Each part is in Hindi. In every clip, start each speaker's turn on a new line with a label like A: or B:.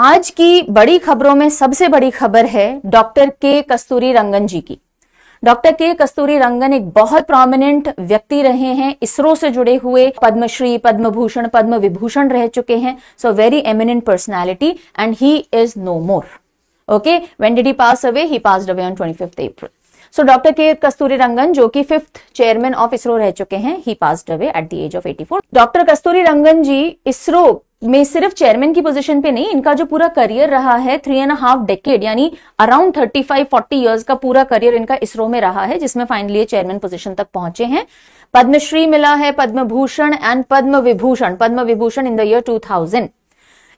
A: आज की बड़ी खबरों में सबसे बड़ी खबर है डॉक्टर के कस्तूरी रंगन जी की। डॉक्टर के कस्तूरी रंगन एक बहुत प्रोमिनेंट व्यक्ति रहे हैं, इसरो से जुड़े हुए, पद्मश्री, पद्म भूषण, पद्म विभूषण रह चुके हैं। So very eminent personality and he is no more. Okay, when did he pass away? He passed away on 25th April. So doctor K कस्तूरी रंगन जो कि 5th चेयरमैन ऑफ इसरो रह चुके हैं, he passed away at the age of 84। Doctor Kasturi Rangan ji ISRO में सिर्फ चेयरमैन की पोजीशन पे नहीं, इनका जो पूरा करियर रहा है 3.5 डेकेड यानी अराउंड 35-40 इयर्स का पूरा करियर इनका इसरो में रहा है, जिसमें फाइनली चेयरमैन पोजीशन तक पहुंचे हैं। पद्मश्री मिला है, Padma Bhushan and Padma Vibhushan in the year 2000।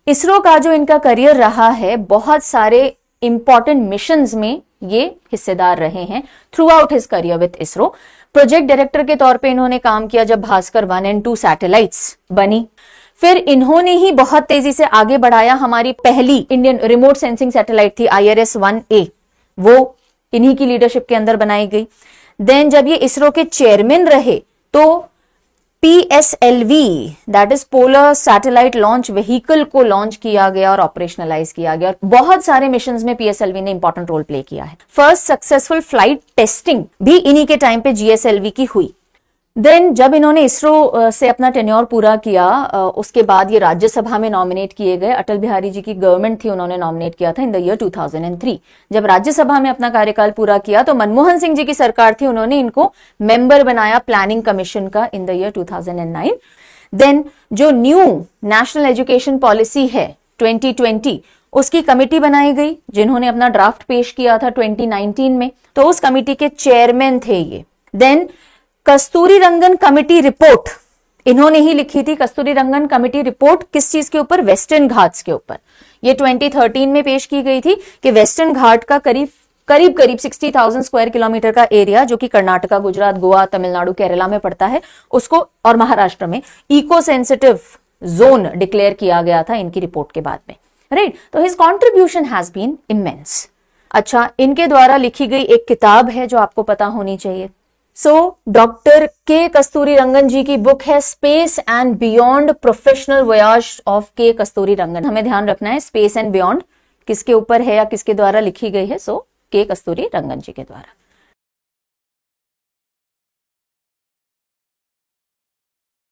A: ISRO का जो इनका करियर रहा है, बहुत सारे इंपॉर्टेंट मिशंस में ये हिस्सेदार रहे हैं through out his career with ISRO. Project director के तौर पे इन्होंने काम किया जब भास्कर 1 and 2 सैटेलाइट्स बनी। फिर इन्होंने ही बहुत तेजी से आगे बढ़ाया हमारी पहली इंडियन रिमोट सेंसिंग सैटेलाइट थी IRS-1A, वो इन्हीं की लीडरशिप के अंदर बनाई गई। देन जब ये इसरो के चेयरमैन रहे तो PSLV that is polar satellite launch vehicle को लॉन्च किया गया और ऑपरेशनलाइज किया गया। बहुत सारे मिशंस में PSLV ने इंपॉर्टेंट रोल प्ले किया है। फर्स्ट सक्सेसफुल फ्लाइट टेस्टिंग भी इन्हीं के टाइम पे GSLV की हुई। देन जब इन्होंने इसरो से अपना टेन्योर पूरा किया, उसके बाद ये राज्यसभा में नॉमिनेट किए गए। अटल बिहारी जी की गवर्नमेंट थी, उन्होंने नॉमिनेट किया था इन द ईयर 2003। जब राज्यसभा में अपना कार्यकाल पूरा किया तो मनमोहन सिंह जी की सरकार थी, उन्होंने इनको मेंबर बनाया प्लानिंग कमीशन का इन द ईयर 2009। देन जो न्यू नेशनल एजुकेशन पॉलिसी है 2020, उसकी कमिटी बनाई गई, जिन्होंने अपना ड्राफ्ट पेश किया था 2019 में, तो उस कमिटी के चेयरमैन थे ये। देन कस्तूरी रंगन कमिटी रिपोर्ट इन्होंने ही लिखी थी। कस्तूरी रंगन कमिटी रिपोर्ट किस चीज के ऊपर? वेस्टर्न घाट्स के ऊपर। ये 2013 में पेश की गई थी कि वेस्टर्न घाट का करीब 60,000 स्क्वायर किलोमीटर का एरिया, जो कि कर्नाटका, गुजरात, गोवा, तमिलनाडु, केरला में पड़ता है, उसको और महाराष्ट्र में इको सेंसिटिव जोन डिक्लेयर किया गया था इनकी रिपोर्ट के बाद में, राइट। तो his contribution has been immense. अच्छा, इनके द्वारा लिखी गई एक किताब है जो आपको पता होनी चाहिए। डॉक्टर के कस्तूरी रंगन जी की बुक है space and beyond, professional voyage of K कस्तूरी रंगन। हमें ध्यान रखना है स्पेस एंड बियॉन्ड किसके ऊपर है या किसके द्वारा लिखी गई है। के कस्तूरी रंगन जी के द्वारा।